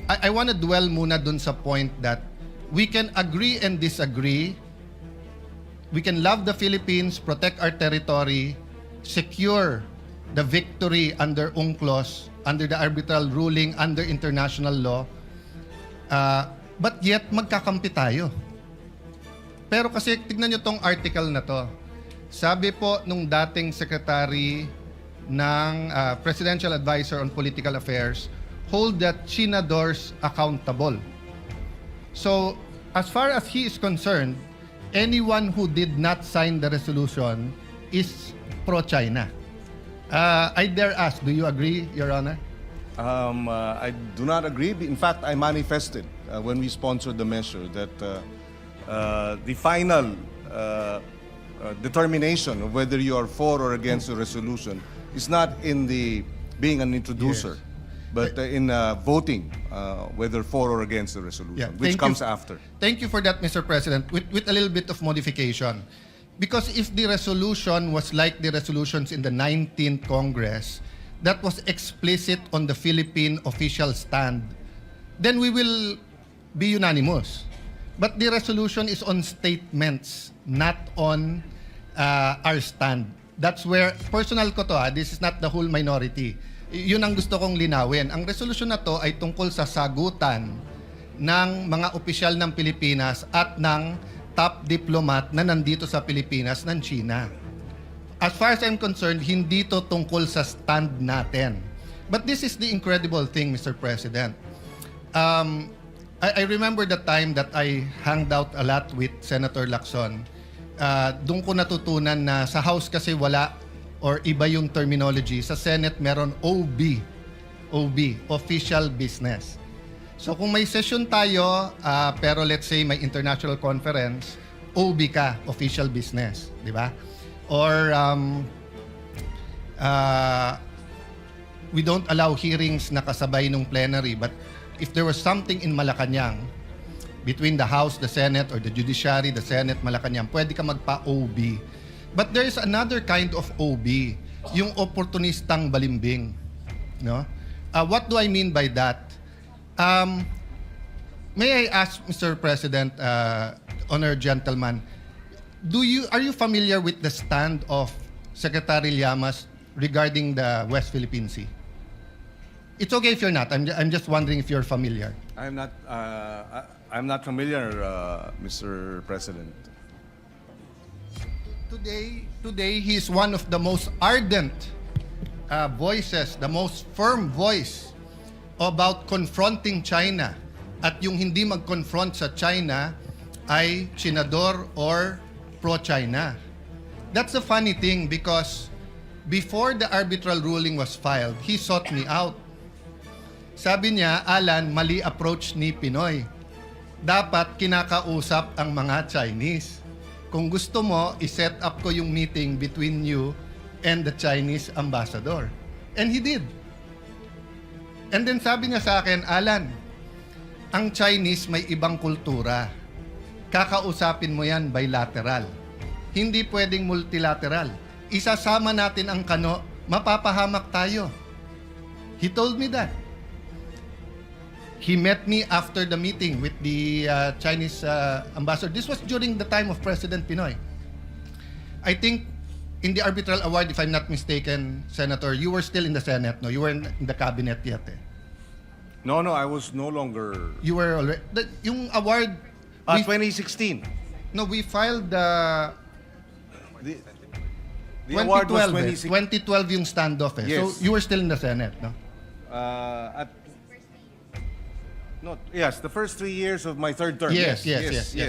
I want to dwell muna dun sa point that we can agree and disagree. We can love the Philippines, protect our territory, secure the victory under UNCLOS, under the arbitral ruling, under international law, but yet magkakampi tayo. Pero kasi tignan nyo tong article na to. Sabi po nung dating secretary ng Presidential Advisor on Political Affairs, hold the Chinadors accountable. So, as far as he is concerned, anyone who did not sign the resolution is pro-China. I dare ask, do you agree, Your Honor? I do not agree. In fact, I manifested when we sponsored the measure that the final determination of whether you are for or against the resolution is not in the being an introducer, Yes. but in voting whether for or against the resolution, Yeah, which thank comes you. after. Thank you for that, Mr. President, with a little bit of modification. Because if the resolution was like the resolutions in the 19th Congress, that was explicit on the Philippine official stand, then we will be unanimous. But the resolution is on statements, not on our stand. That's where, personal ko to this is not the whole minority. Yun ang gusto kong linawin. Ang resolution na to ay tungkol sa sagutan ng mga opisyal ng Pilipinas at ng top diplomat na nandito sa Pilipinas ng China. As far as I'm concerned, hindi to tungkol sa stand natin. But this is the incredible thing, Mr. President. I remember the time that I hanged out a lot with Senator Lacson. Doon ko natutunan na sa House kasi wala or iba yung terminology. Sa Senate meron OB, Official Business. So kung may session tayo, pero let's say may international conference, OB ka, Official Business. Di ba? Or we don't allow hearings na kasabay nung plenary, but if there was something in Malacanang between the House, the Senate, or the Judiciary, the Senate, Malacanang, pwede ka magpa-OB. But there is another kind of OB, yung opportunistang balimbing. No? What do I mean by that? May I ask, Mr. President, honored gentleman, are you familiar with the stand of Secretary Llamas regarding the West Philippine Sea? It's okay if you're not. I'm just wondering if you're familiar. I'm not familiar, Mr. President. Today, he is one of the most ardent voices, the most firm voice about confronting China. At yung hindi mag-confront sa China ay Chinador or pro-China. That's a funny thing because before the arbitral ruling was filed, he sought me out. Sabi niya, Alan, mali approach ni Pinoy. Dapat kinakausap ang mga Chinese. Kung gusto mo, i-set up ko yung meeting between you and the Chinese ambassador. And he did. And then sabi niya sa akin, Alan, ang Chinese may ibang kultura. Kakausapin mo yan bilateral. Hindi pwedeng multilateral. Isasama natin ang kano, mapapahamak tayo. He told me that. He met me after the meeting with the Chinese ambassador. This was during the time of President Pinoy. I think in the arbitral award, if I'm not mistaken, Senator, you were still in the Senate, no? You were in the cabinet yet, eh? No, I was no longer. You were already... yung award... 2016. No, we filed the... The award was 2012, 2012 yung standoff, eh. Yes. So, you were still in the Senate, no? Yes, the first 3 years of my third term. Yes.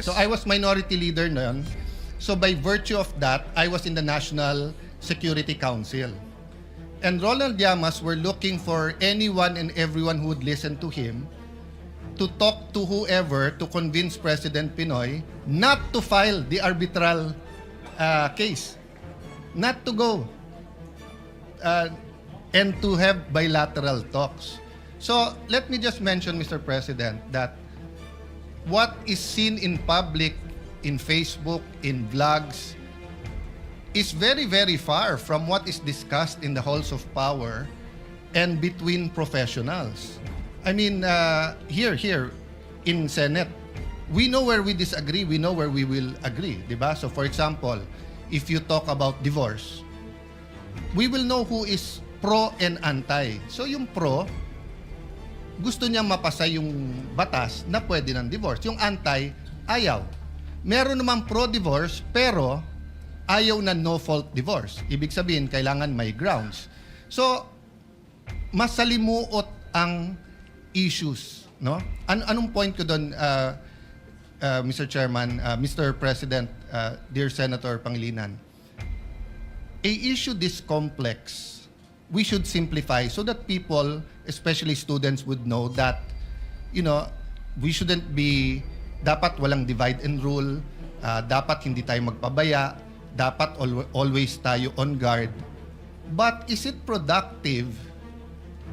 So I was minority leader noon. So by virtue of that, I was in the National Security Council. And Ronald Llamas were looking for anyone and everyone who would listen to him to talk to whoever to convince President Pinoy not to file the arbitral case. Not to go. And to have bilateral talks. So, let me just mention, Mr. President, that what is seen in public, in Facebook, in vlogs, is very, very far from what is discussed in the halls of power and between professionals. I mean, here in Senate, we know where we disagree, we know where we will agree, di ba? So for example, if you talk about divorce, we will know who is pro and anti. So yung pro, gusto niya mapasa yung batas na pwede ng divorce. Yung anti, ayaw. Meron namang pro-divorce, pero ayaw na no-fault divorce. Ibig sabihin, kailangan may grounds. So, masalimuot ang issues, no? Anong point ko doon, Mr. Chairman, Mr. President, dear Senator Pangilinan? A issue this complex, we should simplify so that people, especially students, would know that, we shouldn't be, dapat walang divide and rule, dapat hindi tayo magpabaya, dapat always tayo on guard. But is it productive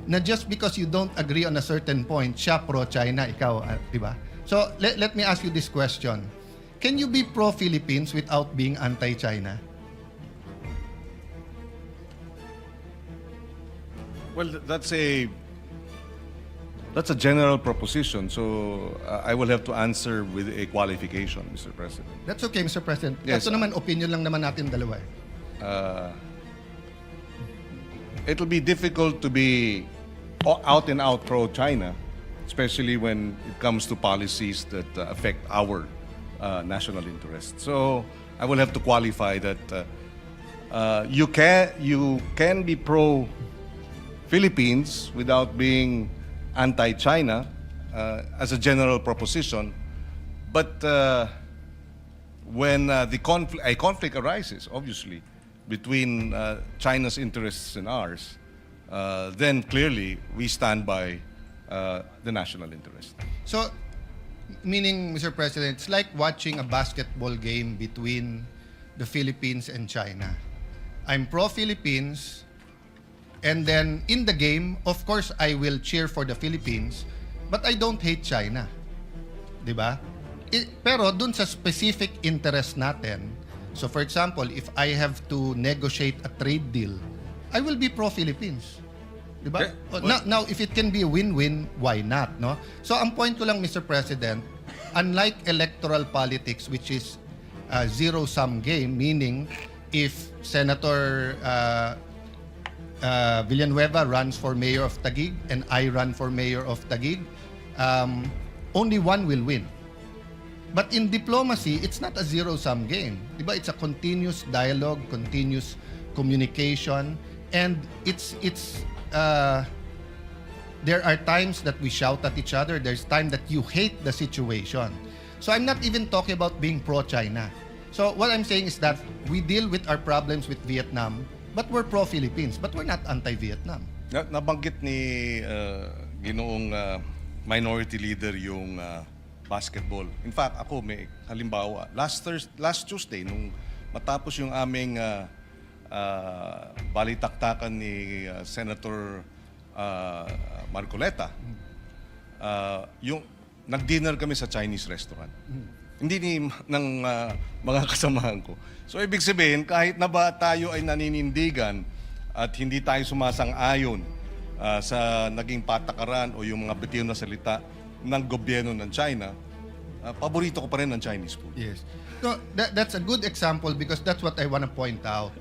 na just because you don't agree on a certain point, siya pro-China, ikaw, di ba? So, let me ask you this question. Can you be pro-Philippines without being anti-China? Well, that's a general proposition, so I will have to answer with a qualification, Mr. President. That's okay, Mr. President. Yes. Ito naman, opinion lang naman natin dalawa. It'll be difficult to be out and out pro-China, especially when it comes to policies that affect our national interests. So I will have to qualify that you can be pro-Philippines without being anti-China as a general proposition, but when a conflict arises, obviously, between China's interests and ours, then clearly we stand by the national interest. So, meaning, Mr. President, it's like watching a basketball game between the Philippines and China. I'm pro-Philippines, and then in the game, of course, I will cheer for the Philippines, but I don't hate China. Diba? Pero dun sa specific interest natin, so for example, if I have to negotiate a trade deal, I will be pro-Philippines. Diba? Yeah. Now, if it can be a win-win, why not? No? So ang point ko lang, Mr. President, unlike electoral politics, which is a zero-sum game, meaning if Senator Villanueva runs for mayor of Taguig and I run for mayor of Taguig, only one will win. But in diplomacy, it's not a zero-sum game. Diba? It's a continuous dialogue, continuous communication, and there are times that we shout at each other. There's time that you hate the situation. So I'm not even talking about being pro-China. So what I'm saying is that we deal with our problems with Vietnam, but we're pro-Philippines, but we're not anti-Vietnam. Nabanggit ni ginoong minority leader yung basketball. In fact, ako may halimbawa. Last Tuesday, nung matapos yung aming balitaktakan ni Senator Marcoleta, yung nag-dinner kami sa Chinese restaurant. Hindi ng mga kasamahan ko. So ibig sabihin, kahit na ba tayo ay naninindigan at hindi tayo sumasang-ayon sa naging patakaran o yung mga bitiw na salita ng gobyerno ng China, paborito ko pa rin ang Chinese food. Yes. So that's a good example because that's what I want to point out.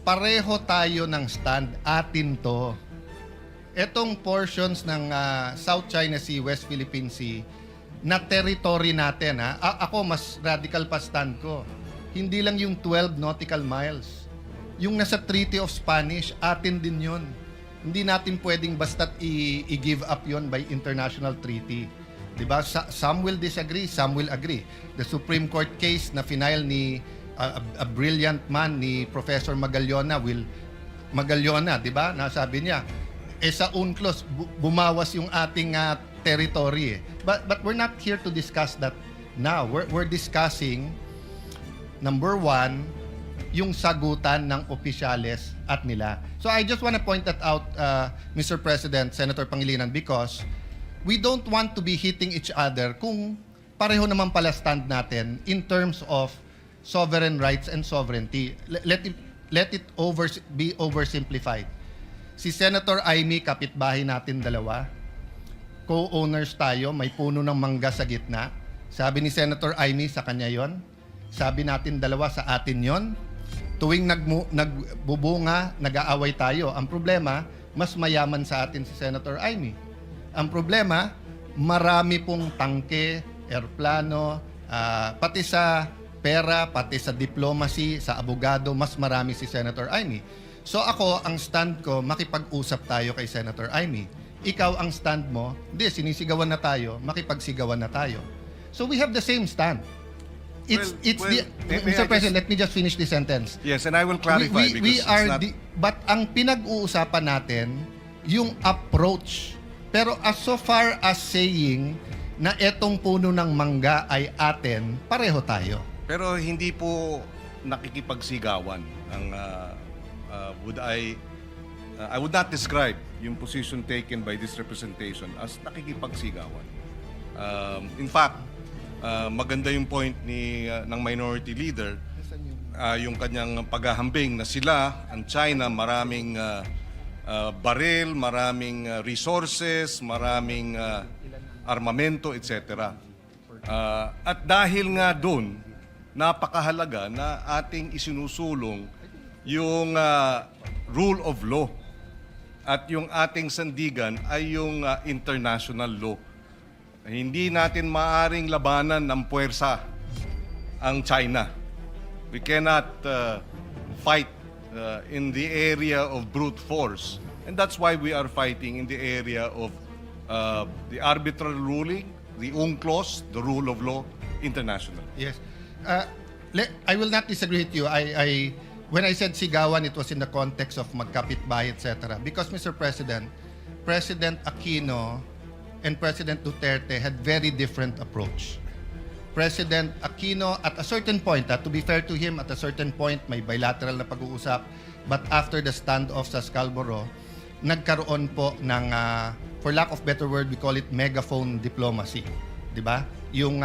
Pareho tayo ng stand, atin to. Etong portions ng South China Sea, West Philippine Sea, na territory natin. Ako, mas radical pa stand ko. Hindi lang yung 12 nautical miles. Yung nasa Treaty of Spanish, atin din yun. Hindi natin pwedeng basta't i-give up yon by international treaty. Diba? Some will disagree, some will agree. The Supreme Court case na final ni a brilliant man ni Professor Magallona, diba? Nasabi niya, sa UNCLOS, bumawas yung ating territory. But we're not here to discuss that now. We're discussing, number one, yung sagutan ng opisyales at nila. So I just want to point that out, Mr. President, Senator Pangilinan, because we don't want to be hitting each other kung pareho naman pala stand natin in terms of sovereign rights and sovereignty. Let it be oversimplified. Si Senator Amy, kapitbahay natin dalawa, co-owners tayo, may puno ng mangga sa gitna. Sabi ni Senator Amy, sa kanya yon. Sabi natin dalawa, sa atin yon. Tuwing nagbubunga, nag-aaway tayo. Ang problema, mas mayaman sa atin si Senator Amy. Ang problema, marami pong tangke, airplano, pati sa pera, pati sa diplomacy, sa abogado, mas marami si Senator Amy. So ako, ang stand ko, makipag-usap tayo kay Senator Amy. Ikaw ang stand mo, hindi, sinisigawan na tayo, makipagsigawan na tayo. So we have the same stand. Mr. President, let me just finish this sentence. Yes, and I will clarify because but ang pinag-uusapan natin, yung approach. Pero as so far as saying na etong puno ng mangga ay atin, pareho tayo. Pero hindi po nakikipagsigawan ang I would not describe yung position taken by this representation as nakikipagsigawan. In fact, maganda yung point ng minority leader, yung kanyang paghahambing na sila, ang China, maraming baril, maraming resources, maraming armamento, etc. At dahil nga doon, napakahalaga na ating isinusulong yung rule of law at yung ating sandigan ay yung international law. Hindi natin maaring labanan ng puwersa ang China. We cannot fight in the area of brute force. And that's why we are fighting in the area of the arbitral ruling, the UNCLOS, the rule of law, international. Yes. I will not disagree with you. When I said sigawan, it was in the context of magkapitbahay, etc. Because, Mr. President, President Aquino and President Duterte had very different approach. President Aquino, at a certain point, to be fair to him, at a certain point, may bilateral na pag-uusap. But after the standoff sa Scarborough, nagkaroon po ng, for lack of better word, we call it megaphone diplomacy. Di ba? Yung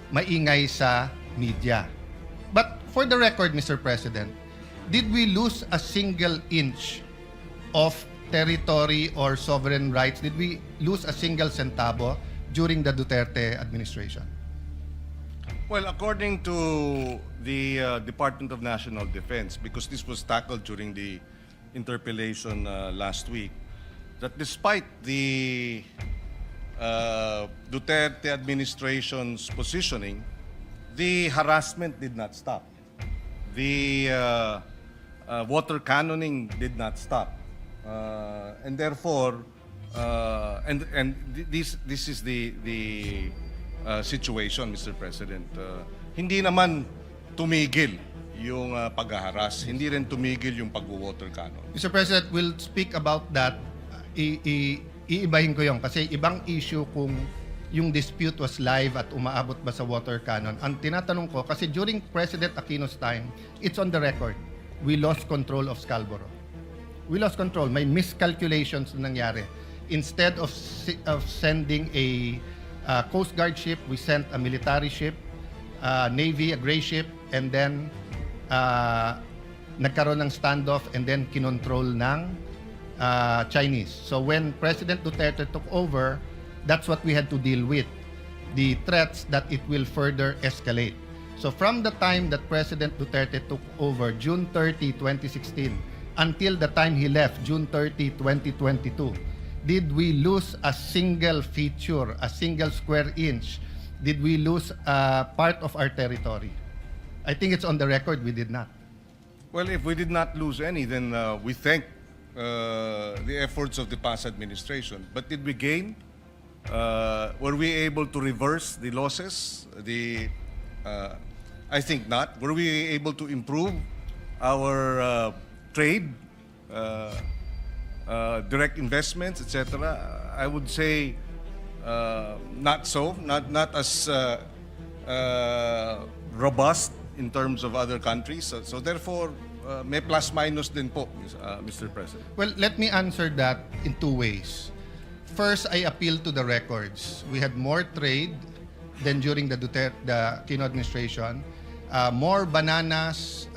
maingay sa media. But for the record, Mr. President, did we lose a single inch of territory or sovereign rights? Did we lose a single centavo during the Duterte administration? Well, according to the Department of National Defense, because this was tackled during the interpellation last week, that despite the Duterte administration's positioning, the harassment did not stop. The water cannoning did not stop. And therefore, this is the situation, Mr. President. Hindi naman tumigil yung paghaharas. Hindi rin tumigil yung pag-water cannon. Mr. President, we'll speak about that. Iibahin ko yun kasi ibang issue kung yung dispute was live at umaabot ba sa water cannon. Ang tinatanong ko, kasi during President Aquino's time, it's on the record, we lost control of Scarborough. We lost control. May miscalculations na nangyari. Instead of sending a Coast Guard ship, we sent a military ship, Navy, a gray ship, and then nagkaroon ng standoff and then kinontrol ng Chinese. So when President Duterte took over, that's what we had to deal with, the threats that it will further escalate. So from the time that President Duterte took over, June 30, 2016, until the time he left, June 30, 2022, did we lose a single feature, a single square inch? Did we lose part of our territory? I think it's on the record we did not. Well, if we did not lose any, then we thank the efforts of the past administration. But did we gain? Were we able to reverse the losses? I think not. Were we able to improve our trade, direct investments, etc.? I would say not so. Not as robust in terms of other countries. So therefore, may plus minus din po, Mr. President. Well, let me answer that in two ways. First, I appeal to the records. We had more trade than during the Aquino administration. More bananas,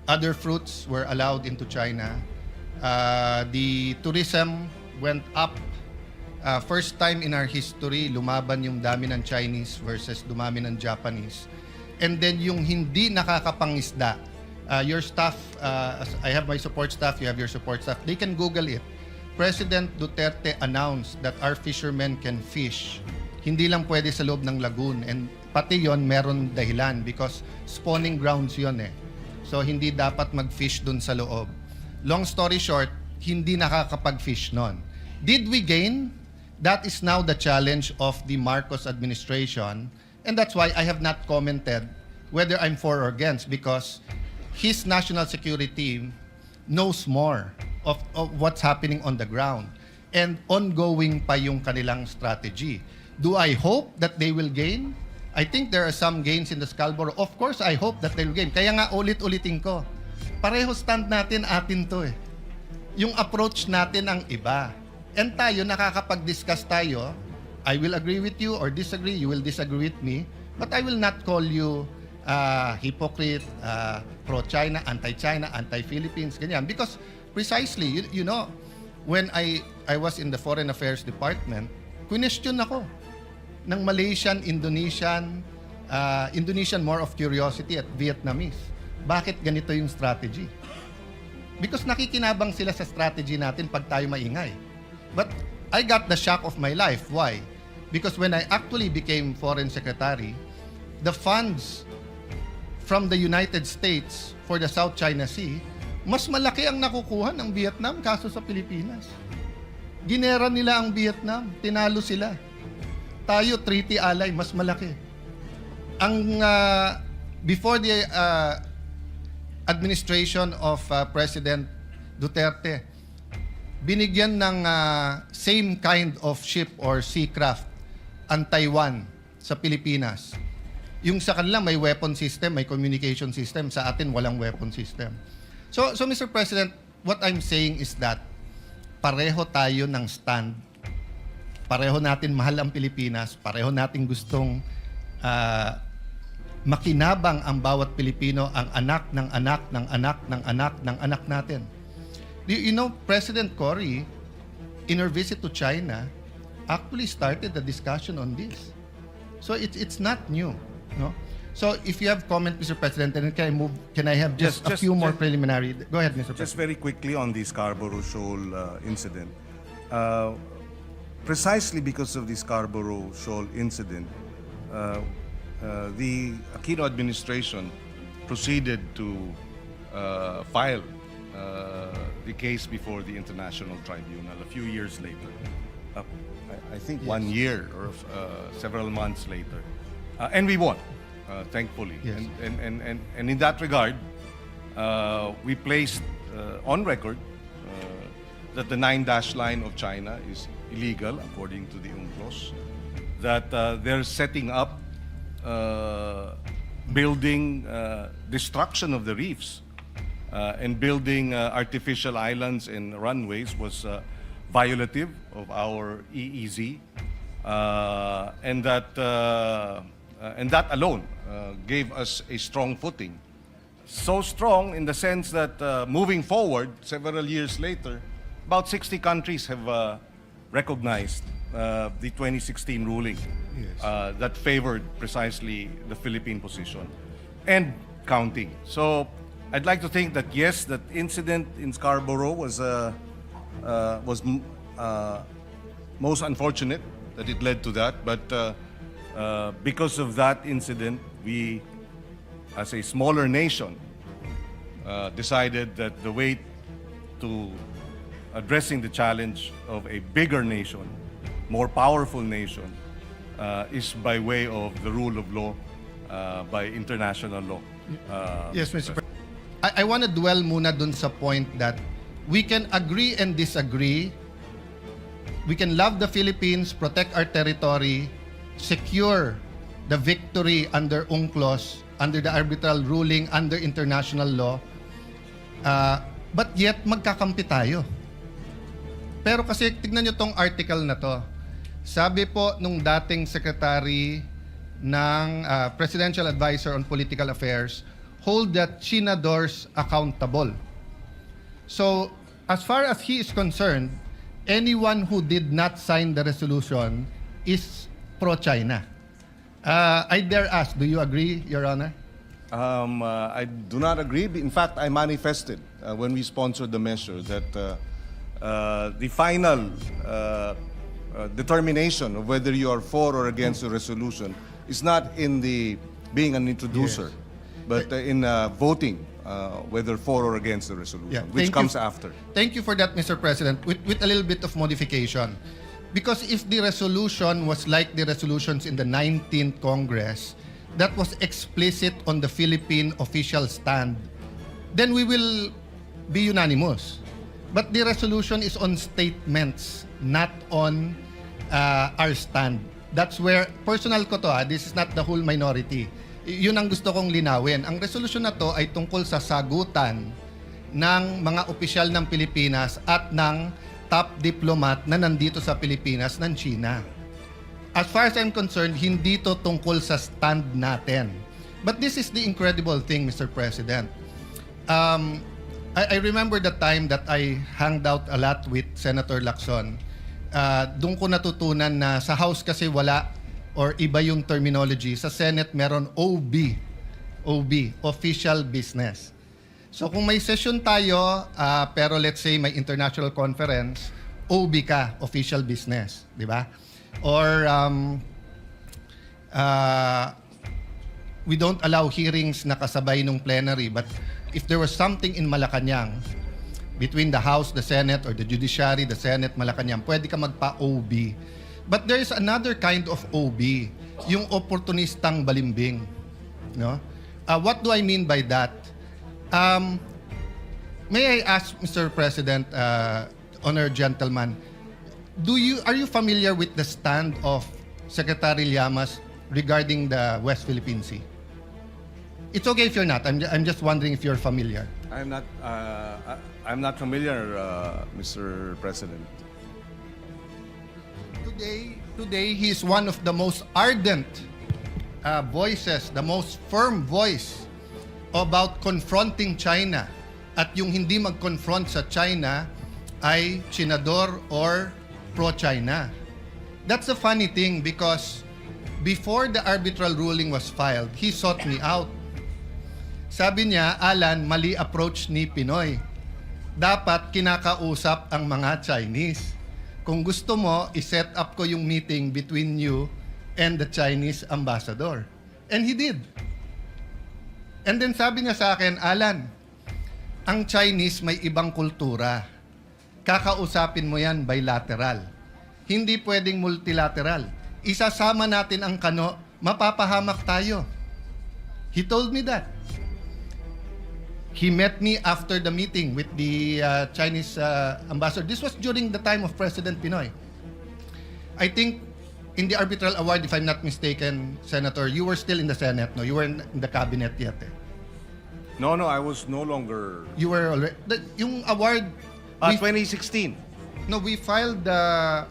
other fruits were allowed into China. The tourism went up First time in our history, lumaban yung dami ng Chinese versus dumami ng Japanese. And then yung hindi nakakapangisda, your staff, I have my support staff, you have your support staff, they can Google it. President Duterte announced that our fishermen can fish. Hindi lang pwede sa loob ng lagoon. And pati yon meron dahilan because spawning grounds yon eh. So hindi dapat mag-fish dun sa loob. Long story short, hindi nakakapag-fish nun. Did we gain? That is now the challenge of the Marcos administration. And that's why I have not commented whether I'm for or against because his national security knows more of what's happening on the ground. And ongoing pa yung kanilang strategy. Do I hope that they will gain? I think there are some gains in the Scarborough. Of course, I hope that they will gain. Kaya nga ulit-ulitin ko, pareho stand natin, atin to eh. Yung approach natin ang iba. And tayo, nakakapag-discuss tayo, I will agree with you or disagree, you will disagree with me, but I will not call you hypocrite, pro-China, anti-China, anti-Philippines, ganyan. Because precisely, you know, when I was in the Foreign Affairs Department, question ako ng Malaysian, Indonesian more of curiosity at Vietnamese. Bakit ganito yung strategy? Because nakikinabang sila sa strategy natin pag tayo maingay. But I got the shock of my life. Why? Because when I actually became Foreign Secretary, the funds from the United States for the South China Sea, mas malaki ang nakukuha ng Vietnam kaso sa Pilipinas. Ginera nila ang Vietnam, tinalo sila. Tayo, treaty ally, mas malaki. Ang before the administration of President Duterte, binigyan ng same kind of ship or seacraft ang Taiwan sa Pilipinas. Yung sa kanila may weapon system, may communication system. Sa atin, walang weapon system. So Mr. President, what I'm saying is that pareho tayo ng stand. Pareho natin mahal ang Pilipinas. Pareho natin gustong makinabang ang bawat Pilipino, ang anak ng anak ng anak ng anak ng anak natin. You know, President Cory, in her visit to China, actually started the discussion on this. So it's not new, no? So if you have comment, Mr. President, then can I have just a few more preliminary? Go ahead, Mr. President. Just very quickly on the Scarborough Shoal incident. Precisely because of the Scarborough Shoal incident, The Aquino administration proceeded to file the case before the International Tribunal a few years later. I think 1 year or several months later. And we won, thankfully. Yes. And in that regard, we placed on record that the 9-dash line of China is illegal according to the UNCLOS, that they're setting up building destruction of the reefs and building artificial islands and runways was violative of our EEZ, and that alone gave us a strong footing. So strong in the sense that moving forward, several years later, about 60 countries have recognized the 2016 ruling that favored precisely the Philippine position and counting. So I'd like to think that yes, that incident in Scarborough was most unfortunate that it led to that, but because of that incident, we, as a smaller nation, decided that the way to addressing the challenge of a bigger nation, more powerful nation, is by way of the rule of law, by international law. Yes, Mr. President. I want to dwell muna dun sa point that we can agree and disagree. We can love the Philippines, protect our territory, secure the victory under UNCLOS, under the arbitral ruling, under international law, but yet magkakampi tayo. Pero kasi tignan nyo tong article na to. Sabi po nung dating secretary ng Presidential Advisor on Political Affairs, hold the Chinadors accountable. So, as far as he is concerned, anyone who did not sign the resolution is pro-China. I dare ask, do you agree, Your Honor? I do not agree. In fact, I manifested when we sponsored the measure that the final determination of whether you are for or against the resolution is not in the being an introducer, but in voting whether for or against the resolution, which comes after. Thank you for that, Mr. President, with a little bit of modification. Because if the resolution was like the resolutions in the 19th Congress, that was explicit on the Philippine official stand, then we will be unanimous. But the resolution is on statements, not on our stand. That's where, personal ko to, this is not the whole minority. Yun ang gusto kong linawin. Ang resolution na to ay tungkol sa sagutan ng mga opisyal ng Pilipinas at ng top diplomat na nandito sa Pilipinas ng China. As far as I'm concerned, hindi to tungkol sa stand natin. But this is the incredible thing, Mr. President. I remember the time that I hanged out a lot with Senator Lacson. Doon ko natutunan na sa House kasi wala or iba yung terminology. Sa Senate meron OB, official business. So kung may session tayo, pero let's say may international conference, OB ka, official business, di ba? Or we don't allow hearings na kasabay nung plenary, but if there was something in Malacanang between the House, the Senate, or the Judiciary, the Senate, Malacanang, pwede ka magpa-OB. But there is another kind of OB, yung opportunistang balimbing. No? What do I mean by that? May I ask, Mr. President, honored gentleman, are you familiar with the stand of Secretary Llamas regarding the West Philippine Sea? It's okay if you're not. I'm just wondering if you're familiar. I'm not familiar, Mr. President. Today, he is one of the most ardent voices, the most firm voice about confronting China. At yung hindi mag-confront sa China ay Chinador or pro-China. That's a funny thing because before the arbitral ruling was filed, he sought me out. Sabi niya, Alan, mali approach ni Pinoy. Dapat kinakausap ang mga Chinese. Kung gusto mo, i-set up ko yung meeting between you and the Chinese ambassador. And he did. And then sabi niya sa akin, Alan, ang Chinese may ibang kultura. Kakausapin mo yan bilateral. Hindi pwedeng multilateral. Isasama natin ang kano, mapapahamak tayo. He told me that. He met me after the meeting with the Chinese ambassador. This was during the time of President Pinoy. I think in the arbitral award, if I'm not mistaken, Senator, you were still in the Senate, no? You were in the cabinet yet, eh? No, I was no longer. You were already... yung award... 2016. No, we filed the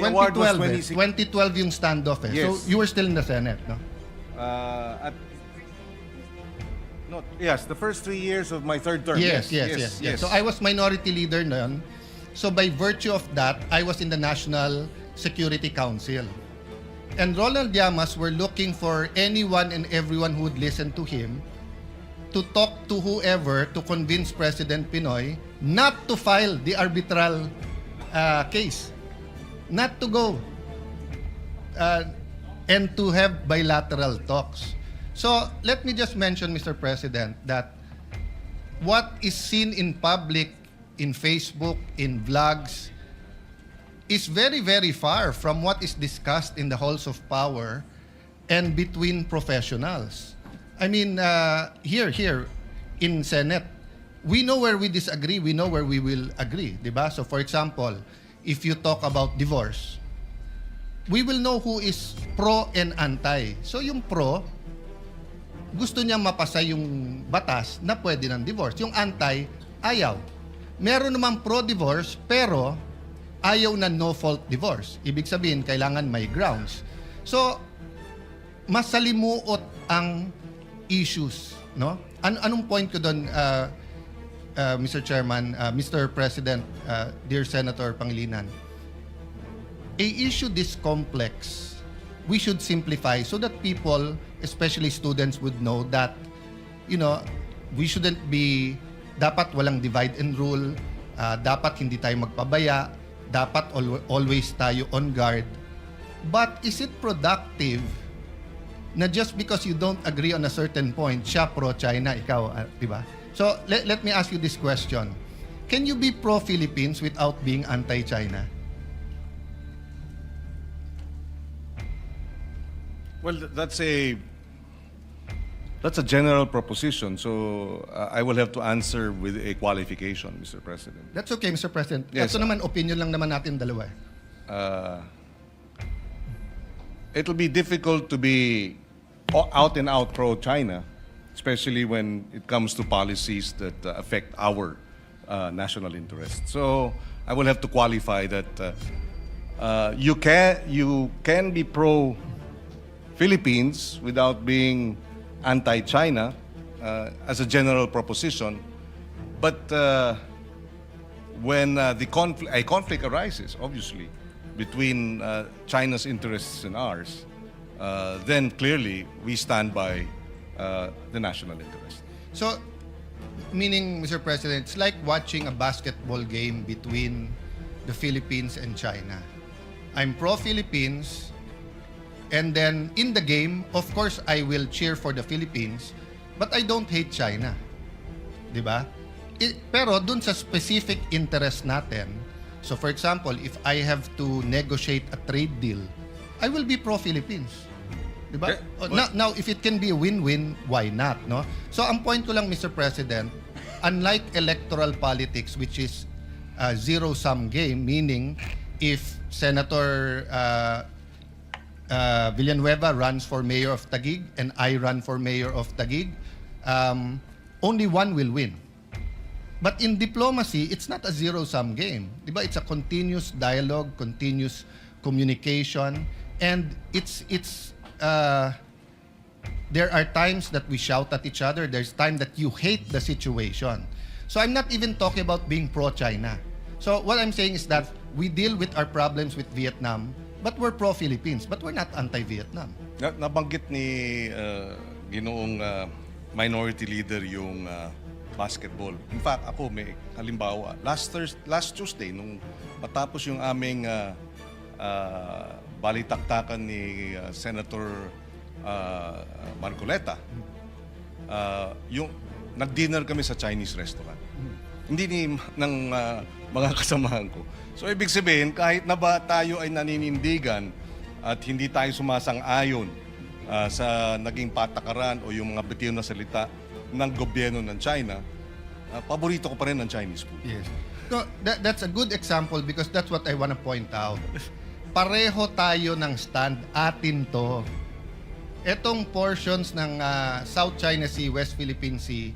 award was 2012 yung standoff, eh. Yes. So you were still in the Senate, no? Yes, the first 3 years of my third term. Yes. So I was minority leader noon. So by virtue of that, I was in the National Security Council. And Ronald Llamas were looking for anyone and everyone who would listen to him to talk to whoever to convince President Pinoy not to file the arbitral case. Not to go. And to have bilateral talks. So let me just mention, Mr. President, that what is seen in public, in Facebook, in vlogs, is very, very far from what is discussed in the halls of power and between professionals. I mean, here in Senate, we know where we disagree, we know where we will agree, diba? So for example, if you talk about divorce, we will know who is pro and anti. So yung pro, gusto niya mapasa yung batas na pwede ng divorce. Yung anti, ayaw. Meron naman pro-divorce, pero ayaw na no-fault divorce. Ibig sabihin, kailangan may grounds. So, masalimuot ang issues, no? Anong point ko doon, Mr. Chairman, Mr. President, dear Senator Pangilinan, a issue this complex, we should simplify so that people, especially students, would know that, we shouldn't be, dapat walang divide and rule, dapat hindi tayo magpabaya, dapat always tayo on guard. But is it productive na just because you don't agree on a certain point, siya pro-China, ikaw, di ba? So, let me ask you this question. Can you be pro-Philippines without being anti-China? Well, that's a general proposition. So I will have to answer with a qualification, Mr. President. That's okay, Mr. President. Yes, Ito naman, opinion lang naman natin dalawa. It'll be difficult to be out and out pro-China, especially when it comes to policies that affect our national interest. So I will have to qualify that you can be pro-Philippines without being anti-China as a general proposition, but when a conflict arises, obviously, between China's interests and ours, then clearly we stand by the national interest. So, meaning, Mr. President, it's like watching a basketball game between the Philippines and China. I'm pro-Philippines, and then in the game, of course, I will cheer for the Philippines, but I don't hate China. Di ba? Pero dun sa specific interest natin, so for example, if I have to negotiate a trade deal, I will be pro-Philippines. Diba? Now, if it can be a win-win, why not? No? So, ang point ko lang, Mr. President, unlike electoral politics, which is a zero-sum game, meaning if Senator Villanueva runs for mayor of Taguig and I run for mayor of Taguig, only one will win. But in diplomacy, it's not a zero-sum game. Diba? It's a continuous dialogue, continuous communication, and there are times that we shout at each other. There's time that you hate the situation. So I'm not even talking about being pro-China. So what I'm saying is that we deal with our problems with Vietnam, but we're pro-Philippines, but we're not anti-Vietnam. Nabanggit ni Ginoong minority leader yung basketball. In fact, ako may halimbawa. Last Tuesday, nung matapos yung aming balitaktakan ni Senator Marcoleta, yung nag-dinner kami sa Chinese restaurant. Hindi ng mga kasamahan ko. So ibig sabihin, kahit na ba tayo ay naninindigan at hindi tayo sumasang-ayon sa naging patakaran o yung mga bitiw na salita ng gobyerno ng China, paborito ko pa rin ang Chinese food. Yes. So that's a good example because that's what I want to point out. Pareho tayo ng stand, atin to. Etong portions ng South China Sea, West Philippine Sea,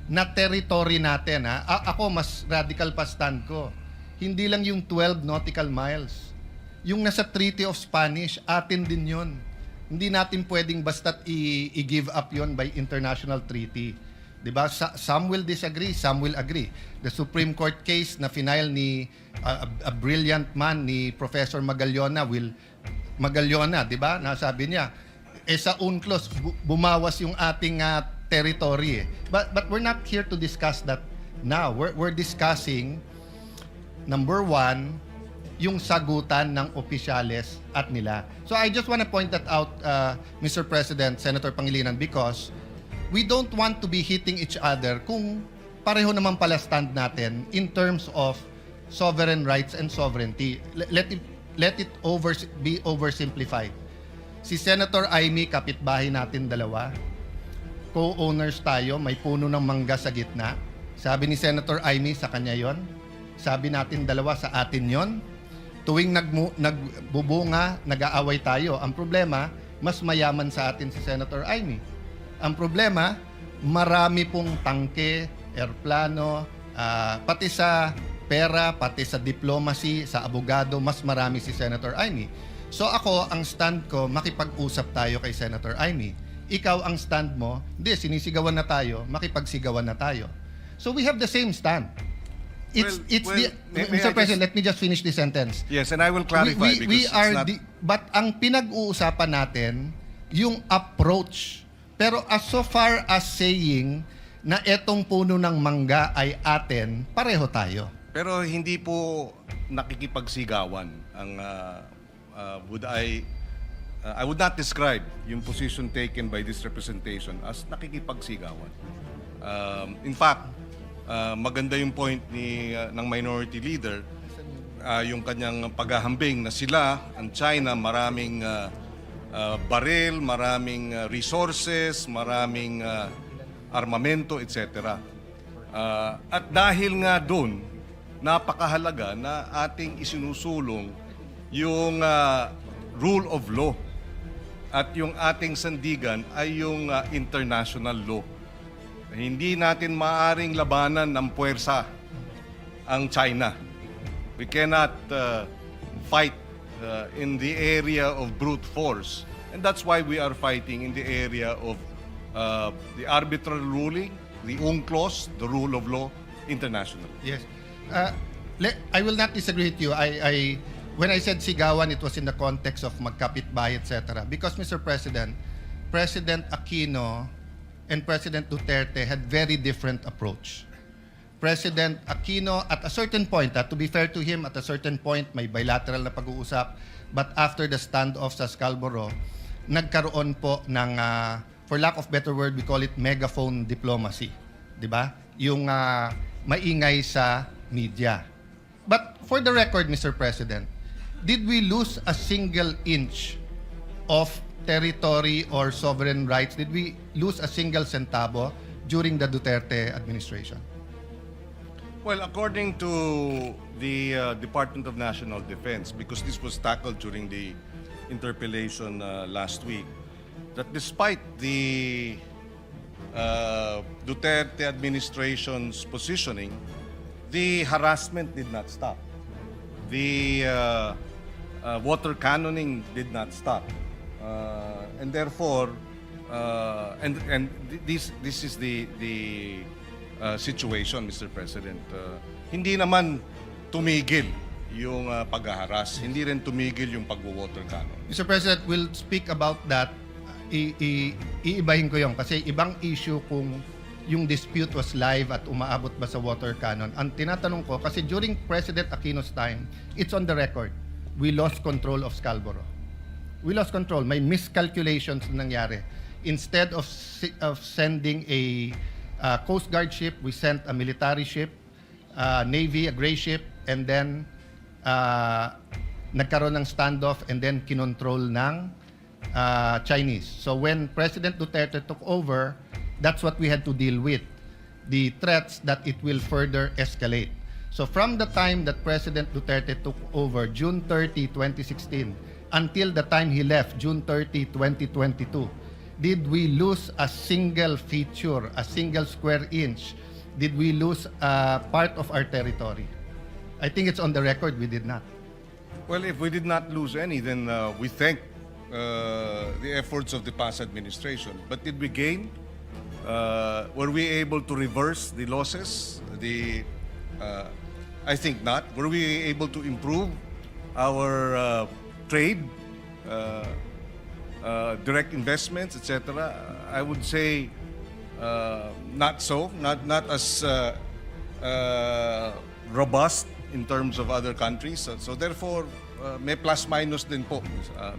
na territory natin. Ako, mas radical pa stand ko. Hindi lang yung 12 nautical miles. Yung nasa Treaty of Spanish, atin din yun. Hindi natin pwedeng basta't i-give up yon by international treaty. Diba? Some will disagree, some will agree. The Supreme Court case na final ni a brilliant man ni Professor Magallona, diba? Nasabi niya, sa UNCLOS, bumawas yung ating territory. But we're not here to discuss that now. We're discussing, number one, yung sagutan ng opisyales at nila. So I just want to point that out, Mr. President, Senator Pangilinan, because we don't want to be hitting each other kung pareho naman pala stand natin in terms of sovereign rights and sovereignty. Let it be oversimplified. Si Senator Amy, kapitbahay natin dalawa, co-owners tayo, may puno ng mangga sa gitna. Sabi ni Senator Amy, sa kanya yon. Sabi natin dalawa, sa atin yon. Tuwing nagbubunga, nag-aaway tayo. Ang problema, mas mayaman sa atin si Senator Amy. Ang problema, marami pong tangke, airplano, pati sa pera, pati sa diplomacy, sa abogado, mas marami si Senator Amy. So ako, ang stand ko, makipag-usap tayo kay Senator Amy. Ikaw, ang stand mo, hindi, sinisigawan na tayo, makipagsigawan na tayo. So we have the same stand. May I Mr. President, just- let me just finish this sentence. Yes, and I will clarify because We it's are not... but ang pinag-uusapan natin yung approach. Pero as so far as saying na etong puno ng mangga ay atin, pareho tayo. Pero hindi po nakikipagsigawan ang I would not describe yung position taken by this representation as nakikipagsigawan. In fact, maganda yung point ng minority leader, yung kanyang paghahambing na sila, ang China, maraming baril, maraming resources, maraming armamento, etc. At dahil nga doon, napakahalaga na ating isinusulong yung rule of law at yung ating sandigan ay yung international law. Hindi natin maaring labanan ng puwersa ang China. We cannot fight in the area of brute force. And that's why we are fighting in the area of the arbitral ruling, the UNCLOS, the rule of law, international. Yes. I will not disagree with you. When I said sigawan, it was in the context of magkapitbahay, etc. Because, Mr. President, President Aquino and President Duterte had very different approach. President Aquino, at a certain point, to be fair to him, at a certain point, may bilateral na pag-uusap. But after the standoff sa Scarborough, nagkaroon po ng, for lack of better word, we call it megaphone diplomacy. Di ba? Yung maingay sa media. But for the record, Mr. President, did we lose a single inch of territory or sovereign rights? Did we lose a single centavo during the Duterte administration? Well, according to the Department of National Defense, because this was tackled during the interpellation last week, that despite the Duterte administration's positioning, the harassment did not stop. The water cannoning did not stop. And therefore, this is the situation, Mr. President. Hindi naman tumigil yung paghaharas. Hindi rin tumigil yung pagwo-water cannon. Mr. President, we'll speak about that. Iibahin ko yun kasi ibang issue kung yung dispute was live at umaabot ba sa water cannon. Ang tinatanong ko, kasi during President Aquino's time, it's on the record, we lost control of Scarborough. We lost control. May miscalculations na nangyari. Instead of sending a Coast Guard ship, we sent a military ship, Navy, a gray ship, and then nagkaroon ng standoff and then kinontrol ng Chinese. So when President Duterte took over, that's what we had to deal with, the threats that it will further escalate. So from the time that President Duterte took over, June 30, 2016, until the time he left, June 30, 2022, did we lose a single feature, a single square inch? Did we lose part of our territory? I think it's on the record, we did not. Well, if we did not lose any, then we thank the efforts of the past administration. But did we gain? Were we able to reverse the losses? I think not. Were we able to improve our trade, direct investments, etc.? I would say not so. Not as robust in terms of other countries. So therefore, may plus minus din po,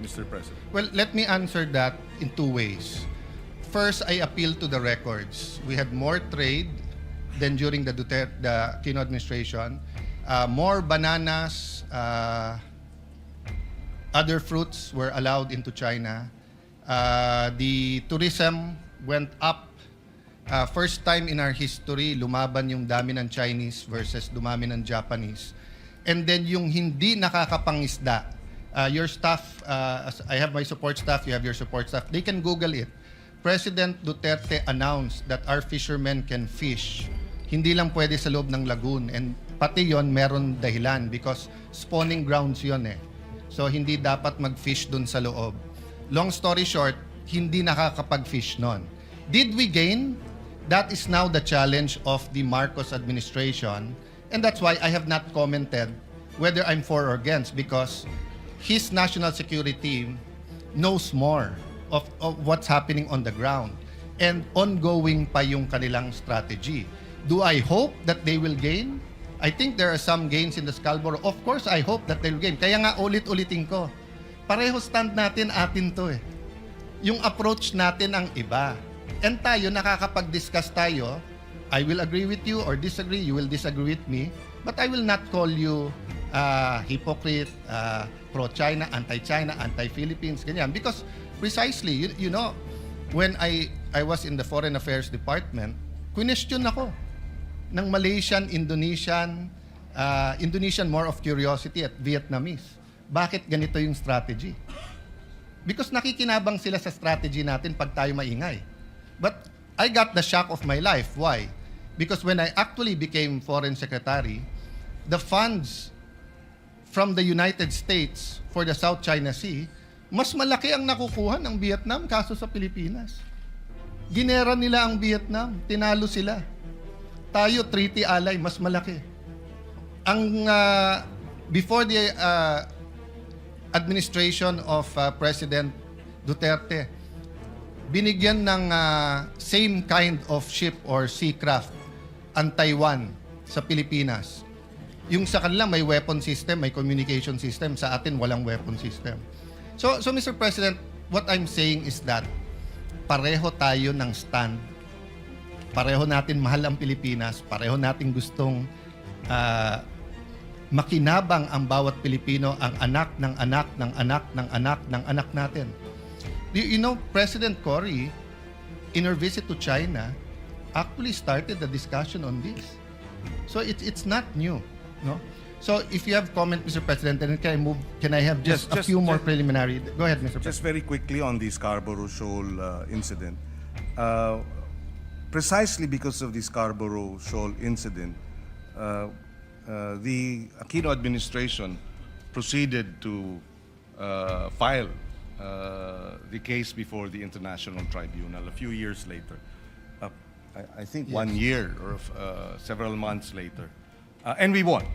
Mr. President. Well, let me answer that in two ways. First, I appeal to the records. We had more trade than during the Aquino administration. More bananas, other fruits were allowed into China. The tourism went up. First time in our history, lumaban yung dami ng Chinese versus dumami ng Japanese. And then yung hindi nakakapangisda, your staff, I have my support staff, you have your support staff, they can Google it. President Duterte announced that our fishermen can fish. Hindi lang pwede sa loob ng lagoon. And pati yon meron dahilan because spawning grounds yon eh. So hindi dapat mag-fish dun sa loob. Long story short, hindi nakakapag-fish nun. Did we gain? That is now the challenge of the Marcos administration. And that's why I have not commented whether I'm for or against, because his national security knows more of what's happening on the ground. And ongoing pa yung kanilang strategy. Do I hope that they will gain? I think there are some gains in the Scarborough. Of course, I hope that they will gain. Kaya nga ulit-ulitin ko, pareho stand natin, atin to eh. Yung approach natin ang iba. And tayo, nakakapag-discuss tayo, I will agree with you or disagree, you will disagree with me, but I will not call you hypocrite, pro-China, anti-China, anti-Philippines, ganyan. Because precisely, you know, when I was in the Foreign Affairs Department, question ako ng Malaysian, Indonesian, Indonesian more of curiosity at Vietnamese. Bakit ganito yung strategy? Because nakikinabang sila sa strategy natin pag tayo maingay. But I got the shock of my life. Why? Because when I actually became Foreign Secretary, the funds from the United States for the South China Sea, mas malaki ang nakukuha ng Vietnam kaso sa Pilipinas. Ginera nila ang Vietnam, tinalo sila. Tayo, treaty ally, mas malaki. Ang before the administration of President Duterte, binigyan ng same kind of ship or seacraft ang Taiwan sa Pilipinas. Yung sa kanila may weapon system, may communication system. Sa atin, walang weapon system. So Mr. President, what I'm saying is that pareho tayo ng stand. Pareho natin mahal ang Pilipinas. Pareho natin gustong makinabang ang bawat Pilipino, ang anak ng anak ng anak ng anak ng anak natin. You know, President Cory, in her visit to China, actually started the discussion on this. So it's not new, no? So if you have comment, Mr. President, then can I have just a few more preliminary? Go ahead, Mr. President. Just very quickly on the Scarborough Shoal incident. Precisely because of the Scarborough Shoal incident, The Aquino administration proceeded to file the case before the International Tribunal a few years later. I think 1 year or several months later. And we won,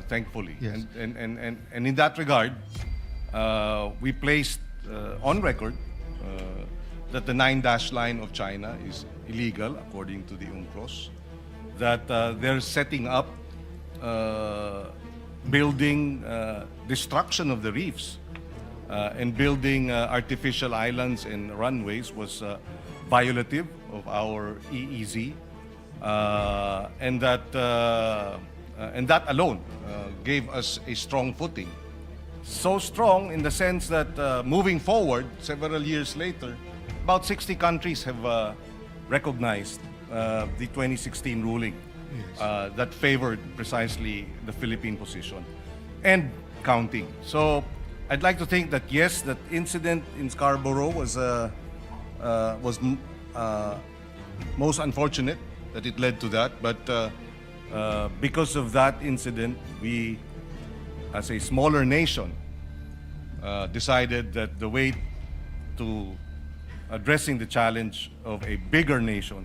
thankfully. Yes. And in that regard, we placed on record that the 9-dash line of China is illegal according to the UNCLOS, that they're setting up building destruction of the reefs and building artificial islands and runways was violative of our EEZ, and that alone gave us a strong footing. So strong in the sense that moving forward, several years later, about 60 countries have recognized the 2016 ruling that favored precisely the Philippine position and counting. So I'd like to think that yes, that incident in Scarborough was most unfortunate that it led to that, but because of that incident, we, as a smaller nation, decided that the way to addressing the challenge of a bigger nation